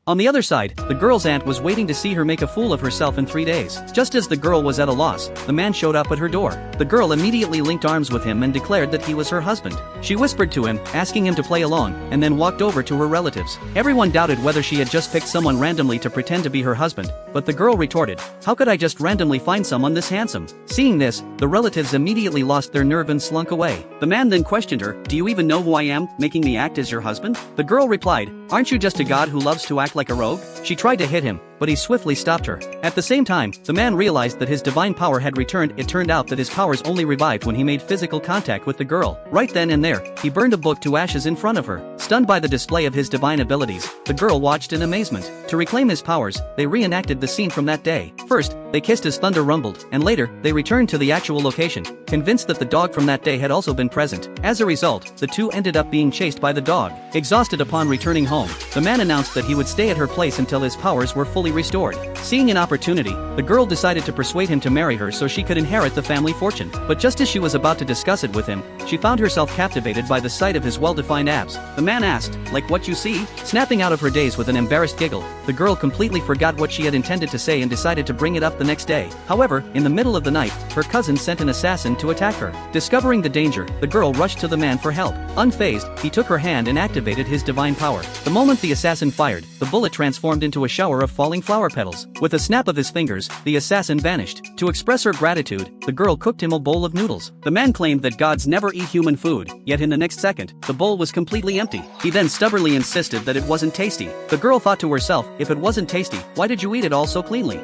On the other side, the girl's aunt was waiting to see her make a fool of herself in 3 days. Just as the girl was at a loss, the man showed up at her door. The girl immediately linked arms with him and declared that he was her husband. She whispered to him, asking him to play along, and then walked over to her relatives. Everyone doubted whether she had just picked someone randomly to pretend to be her husband, but the girl retorted, "How could I just randomly find someone this handsome?" Seeing this, the relatives immediately lost their nerve and slunk away. The man then questioned her, "Do you even know who I am, making me act as your husband?" The girl replied, "Aren't you just a god who loves to act like a rogue?" She tried to hit him, but he swiftly stopped her. At the same time, the man realized that his divine power had returned. It turned out that his powers only revived when he made physical contact with the girl. Right then and there, he burned a book to ashes in front of her. Stunned by the display of his divine abilities, the girl watched in amazement. To reclaim his powers, they reenacted the scene from that day. First, they kissed as thunder rumbled, and later, they returned to the actual location, convinced that the dog from that day had also been present. As a result, the two ended up being chased by the dog. Exhausted upon returning home, the man announced that he would stay at her place until his powers were fully restored. Seeing an opportunity, the girl decided to persuade him to marry her so she could inherit the family fortune. But just as she was about to discuss it with him, she found herself captivated by the sight of his well-defined abs. The man asked, "Like what you see?" Snapping out of her daze with an embarrassed giggle, the girl completely forgot what she had intended to say and decided to bring it up the next day. However, in the middle of the night, her cousin sent an assassin to attack her. Discovering the danger, the girl rushed to the man for help. Unfazed, he took her hand and activated his divine power. The moment the assassin fired, the bullet transformed into a shower of falling flower petals. With a snap of his fingers, the assassin vanished. To express her gratitude, the girl cooked him a bowl of noodles. The man claimed that gods never eat human food, yet in the next second, the bowl was completely empty. He then stubbornly insisted that it wasn't tasty. The girl thought to herself, "If it wasn't tasty, why did you eat it all so cleanly?"